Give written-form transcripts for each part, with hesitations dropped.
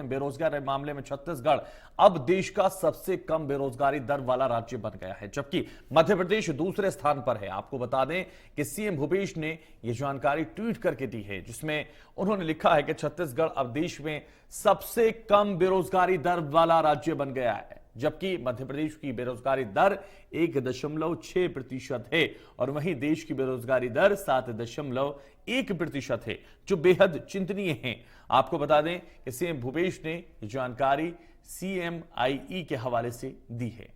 हैं बेरोजगारी मामले में छत्तीसगढ़ अब देश का सबसे कम बेरोजगारी दर वाला राज्य बन गया है, जबकि मध्य प्रदेश दूसरे स्थान पर है। आपको बता दें कि सीएम भूपेश ने यह जानकारी ट्वीट करके दी है, जिसमें उन्होंने लिखा है कि छत्तीसगढ़ अब देश में सबसे कम बेरोजगारी दर वाला राज्य बन गया है, जबकि मध्य प्रदेश की बेरोजगारी दर 1.6% है और वहीं देश की बेरोजगारी दर 7.1% है, जो बेहद चिंतनीय है। आपको बता दें कि सीएम भूपेश ने जानकारी CMIE के हवाले से दी है।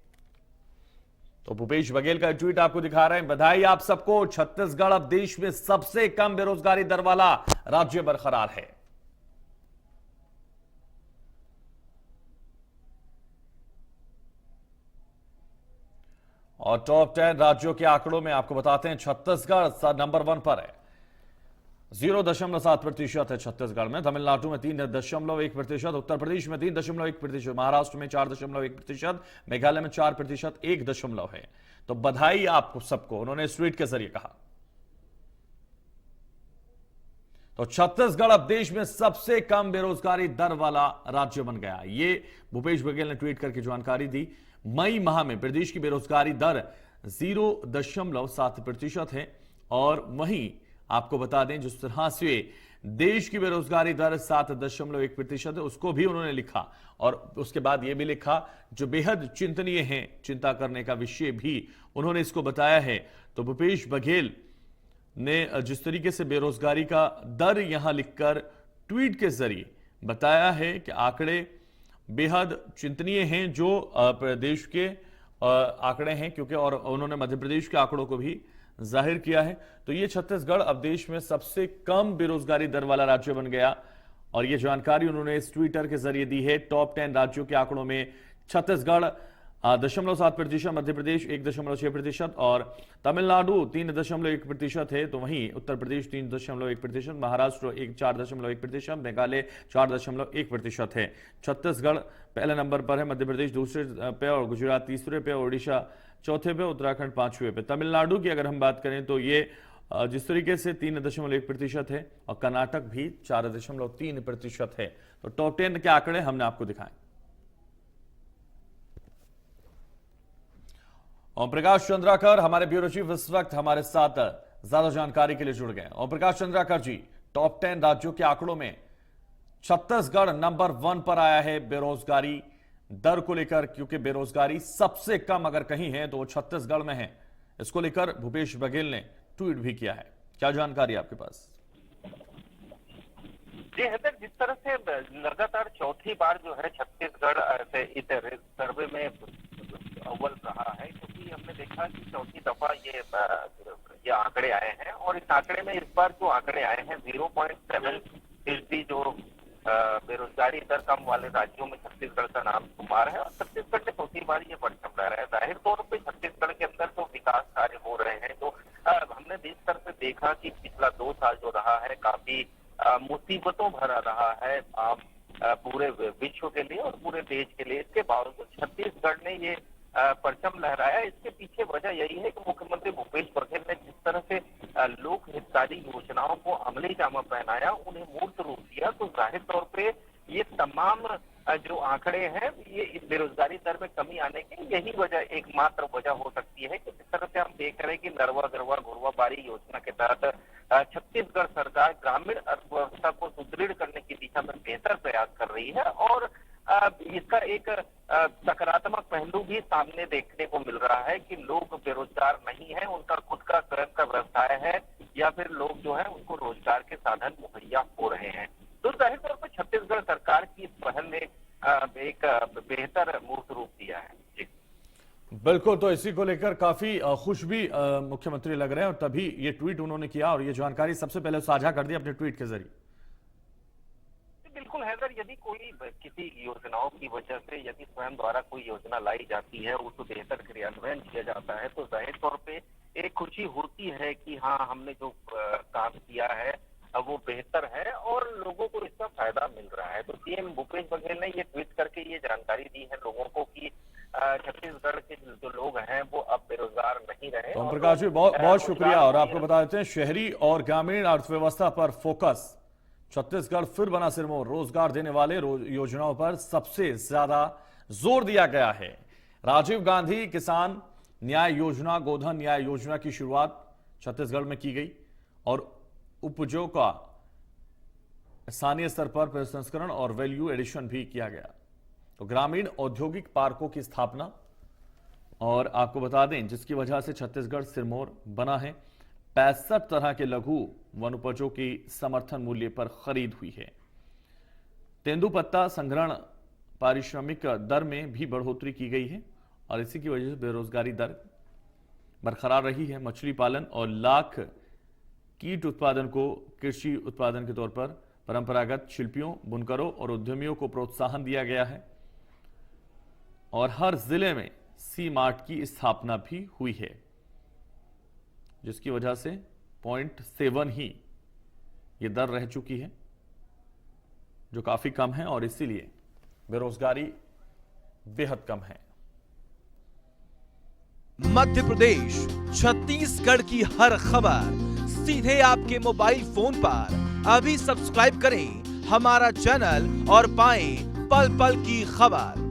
तो भूपेश बघेल का ट्वीट आपको दिखा रहे हैं। बधाई आप सबको, छत्तीसगढ़ अब देश में सबसे कम बेरोजगारी दर वाला राज्य बरकरार है। और टॉप 10 राज्यों के आंकड़ों में आपको बताते हैं छत्तीसगढ़ नंबर 1 पर है, 0.7% है छत्तीसगढ़ में। तमिलनाडु में 3.1%, उत्तर प्रदेश में 3.1%, महाराष्ट्र में 4.1%, मेघालय में 4%, 1 है। तो बधाई आपको सबको, उन्होंने इस ट्वीट के जरिए कहा। तो छत्तीसगढ़ अब देश में सबसे कम बेरोजगारी दर वाला राज्य बन गया। ये भूपेश बघेल ने ट्वीट करके जानकारी दी। मई माह में प्रदेश की बेरोजगारी दर 0.7% है और वहीं आपको बता दें जिस तरह से देश की बेरोजगारी दर 7.1% है, उसको भी उन्होंने लिखा और उसके बाद यह भी लिखा जो बेहद चिंतनीय है, चिंता करने का विषय भी उन्होंने इसको बताया है। तो भूपेश बघेल ने जिस तरीके से बेरोजगारी का दर यहां लिखकर ट्वीट के जरिए बताया है कि आंकड़े बेहद चिंतनीय हैं, जो प्रदेश के आंकड़े हैं, क्योंकि और उन्होंने मध्य प्रदेश के आंकड़ों को भी जाहिर किया है। तो ये छत्तीसगढ़ अब देश में सबसे कम बेरोजगारी दर वाला राज्य बन गया और ये जानकारी उन्होंने इस ट्विटर के जरिए दी है। टॉप 10 राज्यों के आंकड़ों में छत्तीसगढ़ 0.7%, मध्य प्रदेश 1.6% और तमिलनाडु 3.1% है। तो वहीं उत्तर प्रदेश 3.1%, महाराष्ट्र 4.1%, मेघालय 4.1% है। छत्तीसगढ़ पहले नंबर पर है, मध्य प्रदेश दूसरे पे और गुजरात तीसरे पे, ओडिशा चौथे पे, उत्तराखंड 5वें पे। तमिलनाडु की अगर हम बात करें तो ये जिस तरीके से 3.1% है और कर्नाटक भी 4.3% है। तो टॉप 10 के आंकड़े हमने आपको दिखाए। ओम प्रकाश चंद्राकर हमारे ब्यूरो चीफ इस वक्त हमारे साथ ज्यादा जानकारी के लिए जुड़ गए। ओम प्रकाश चंद्राकर जी, टॉप 10 राज्यों के आंकड़ों में छत्तीसगढ़ नंबर 1 पर आया है बेरोजगारी दर को लेकर, क्योंकि बेरोजगारी सबसे कम अगर कहीं है तो वो छत्तीसगढ़ में है। इसको लेकर भूपेश बघेल ने ट्वीट भी किया है, क्या जानकारी आपके पास? जी हैदर, जिस तरह से लगातार चौथी बार जो है छत्तीसगढ़ सर्वे में अव्वल रहा है, क्योंकि हमने देखा कि चौथी दफा ये आंकड़े आए हैं और इस आंकड़े में इस बार जो आंकड़े आए हैं 0.7% जो बेरोजगारी दर कम वाले राज्यों में छत्तीसगढ़ का नाम शुमार है और छत्तीसगढ़ ने चौथी बार ये परचम लहराया है। जाहिर तौर पे छत्तीसगढ़ के अंदर जो विकास कार्य हो रहे हैं, तो हमने देश स्तर पे देखा कि पिछला 2 साल जो रहा है काफी मुसीबतों भरा रहा है पूरे विश्व के लिए और पूरे देश के लिए। इसके बावजूद छत्तीसगढ़ ने ये परचम लहराया। इसके पीछे वजह यही है कि मुख्यमंत्री भूपेश बघेल ने जिस तरह से लोक हितकारी योजनाओं को अमली जामा पहनाया, उन्हें मूर्त रूप दिया, तो जाहिर तौर पे ये तमाम जो आंकड़े हैं ये इस बेरोजगारी दर में कमी आने की यही वजह एकमात्र वजह हो सकती है कि जिस तरह से हम देख रहे हैं कि नरवा गरवा घुरवा बारी योजना के तहत छत्तीसगढ़ सरकार ग्रामीण अर्थव्यवस्था को सुदृढ़ करने की दिशा में बेहतर प्रयास कर रही है और इसका एक सकारात्मक पहलू भी सामने देखने को मिल रहा है कि लोग बेरोजगार नहीं है, उनका खुद का स्वयं का व्यवसाय है या फिर लोग जो है उनको रोजगार के साधन मुहैया हो रहे हैं। तो जाहिर तौर पर छत्तीसगढ़ सरकार की इस पहल ने एक बेहतर मूर्त रूप दिया है। जी बिल्कुल, तो इसी को लेकर काफी खुश भी मुख्यमंत्री लग रहे हैं और तभी ये ट्वीट उन्होंने किया और ये जानकारी सबसे पहले साझा कर दी अपने ट्वीट के जरिए। बिल्कुल हैदर, यदि कोई किसी योजनाओं की वजह से यदि स्वयं द्वारा कोई योजना लाई जाती है, उसको बेहतर क्रियान्वयन किया जाता है, तो जाहिर तौर पे एक खुशी होती है कि हाँ हमने जो काम किया है वो बेहतर है और लोगों को इसका फायदा मिल रहा है। तो सीएम भूपेश बघेल ने ये ट्वीट करके ये जानकारी दी है लोगों को कि छत्तीसगढ़ के जो लोग हैं वो अब बेरोजगार नहीं रहे। ओम प्रकाश जी, बहुत बहुत शुक्रिया। और आपको बता देते हैं शहरी और ग्रामीण अर्थव्यवस्था पर फोकस छत्तीसगढ़ फिर बना सिरमौर। रोजगार देने वाले योजनाओं पर सबसे ज्यादा जोर दिया गया है। राजीव गांधी किसान न्याय योजना, गोधन न्याय योजना की शुरुआत छत्तीसगढ़ में की गई और उपजों का स्थानीय स्तर पर प्रसंस्करण और वैल्यू एडिशन भी किया गया। तो ग्रामीण औद्योगिक पार्कों की स्थापना, और आपको बता दें जिसकी वजह से छत्तीसगढ़ सिरमौर बना है। 65 तरह के लघु वनोपजों की समर्थन मूल्य पर खरीद हुई है। तेंदुपत्ता संग्रहण पारिश्रमिक दर में भी बढ़ोतरी की गई है और इसी की वजह से बेरोजगारी दर बरकरार रही है। मछली पालन और लाख कीट उत्पादन को कृषि उत्पादन के तौर पर परंपरागत शिल्पियों, बुनकरों और उद्यमियों को प्रोत्साहन दिया गया है और हर जिले में सी मार्ट की स्थापना भी हुई है, जिसकी वजह से 0.7 ही ये दर रह चुकी है, जो काफी कम है और इसीलिए बेरोजगारी बेहद कम है। मध्य प्रदेश, छत्तीसगढ़ की हर खबर सीधे आपके मोबाइल फोन पर। अभी सब्सक्राइब करें हमारा चैनल और पाएं पल पल की खबर।